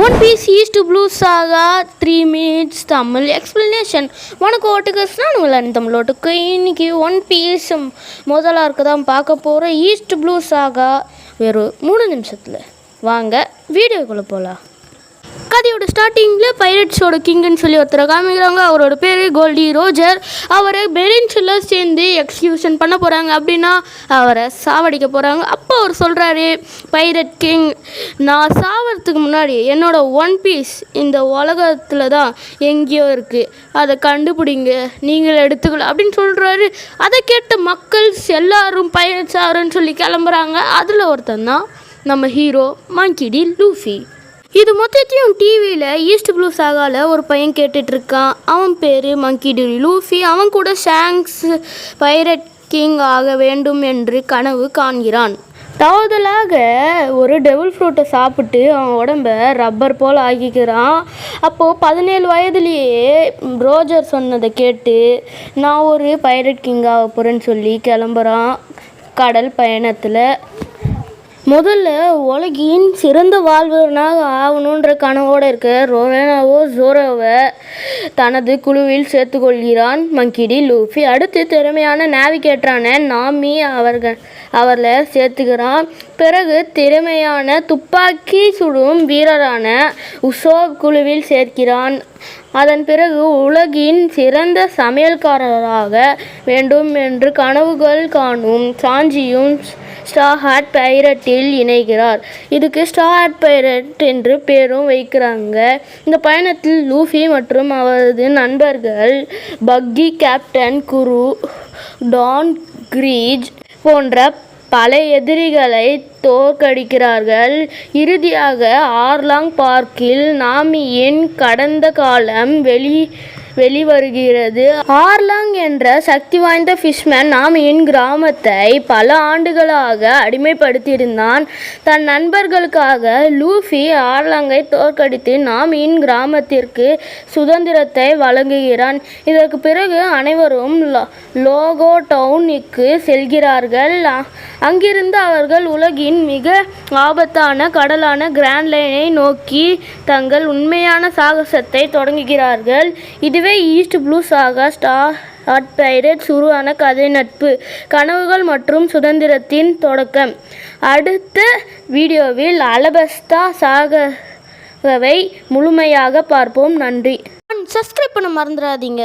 One piece east blue சாகா 3 minutes Tamil explanation. வணக்கம் ஓட்டுக்கர்ஸ், நான் உங்கள் தமிழோட்டுக்கு. இன்னைக்கு ஒன் பீஸ் முதலாக இருக்கதான் பார்க்க போகிறோம். ஈஸ்ட் ப்ளூ சாகா வெறும் 3 நிமிஷத்தில். வாங்க வீடியோக்குள்ளே போகலாம். கதையோட ஸ்டார்டிங்கில் பைரட்ஸோட கிங்குன்னு சொல்லி ஒருத்தரை காமிக்கிறாங்க. அவரோட பேர் கோல்டி ரோஜர். அவரை பெரின்ஸ்லாம் சேர்ந்து எக்ஸிக்யூஷன் பண்ண போகிறாங்க. அப்படின்னா அவரை சாவடிக்க போகிறாங்க. அப்போ அவர் சொல்கிறாரு, பைரட் கிங், நான் சாவறதுக்கு முன்னாடி என்னோட ஒன் பீஸ் இந்த உலகத்தில் தான் எங்கேயோ இருக்குது, அதை கண்டுபிடிங்க, நீங்கள் எடுத்துக்கலாம் அப்படின்னு சொல்கிறாரு. அதை கேட்ட மக்கள் எல்லாரும் பைரட்ஸ் ஆகிறன்னு சொல்லி கிளம்புறாங்க. அதில் ஒருத்தன் தான் நம்ம ஹீரோ மங்கி டி லூஃபி. இது மொத்தத்தையும் டிவியில் ஈஸ்ட் ப்ளூ சாகாவில் ஒரு பையன் கேட்டுட்ருக்கான். அவன் பேர் மங்கி டி லூஃபி. அவன் கூட ஷாங்க்ஸ் பைரட் கிங் ஆக வேண்டும் என்று கனவு காண்கிறான். தவறுதலாக ஒரு டெவில் ஃப்ரூட்டை சாப்பிட்டு அவன் உடம்ப ரப்பர் போல் ஆக்கிக்கிறான். அப்போது 17 வயதுலேயே ரோஜர் சொன்னதை கேட்டு நான் ஒரு பைரட் கிங் ஆக போகிறேன்னு சொல்லி கிளம்புறான். கடல் பயணத்தில் முதல்ல உலகின் சிறந்த வாழ்வனாக ஆகணுன்ற கனவோடு இருக்க ரொவேனாவோ ஜோரோவை தனது குழுவில் சேர்த்துக்கொள்கிறான் மங்கி டி லூஃபி. அடுத்து திறமையான நேவிகேட்டரான நாமி அவர்களை சேர்த்துக்கிறான். பிறகு திறமையான துப்பாக்கி சுடும் வீரரான உசோப் குழுவில் சேர்க்கிறான். அதன் பிறகு உலகின் சிறந்த சமையல்காரராக வேண்டும் என்று கனவுகள் காணும் சாஞ்சியும் ஸ்டார் ஹாட் பைரட்டில் இணைகிறார். இதுக்கு ஸ்டார் ஹாட் பைரட் என்று பேரும் வைக்கிறாங்க. இந்த பயணத்தில் லூஃபி மற்றும் அவரது நண்பர்கள் பக்கி, கேப்டன் குரு, டான் கிரீஜ் போன்ற பல எதிரிகளை தோற்கடிக்கிறார்கள். இறுதியாக ஆர்லாங் பார்க்கில் நாமியின் கடந்த காலம் வெளிவருகிறது. ஆர்லாங் என்ற சக்தி வாய்ந்த ஃபிஷ்மேன் நாமியின் கிராமத்தை பல ஆண்டுகளாக அடிமைப்படுத்தியிருந்தான். தன் நண்பர்களுக்காக லூஃபி ஆர்லாங்கை தோற்கடித்து நாமியின் கிராமத்திற்கு சுதந்திரத்தை வழங்குகிறான். இதற்கு பிறகு அனைவரும் லோகோ டவுனுக்கு செல்கிறார்கள். அங்கிருந்து அவர்கள் உலகின் மிக ஆபத்தான கடலான கிராண்ட் லைனை நோக்கி தங்கள் உண்மையான சாகசத்தை தொடங்குகிறார்கள். இதுவே ஈஸ்ட் ப்ளூ சாகா ஸ்டார் ஹாட் பைரட்ஸ் உருவான கதை, நட்பு, கனவுகள் மற்றும் சுதந்திரத்தின் தொடக்கம். அடுத்த வீடியோவில் அலபஸ்தா சாகாவை முழுமையாக பார்ப்போம். நன்றி. சப்ஸ்கிரைப் பண்ண மறந்துடாதீங்க.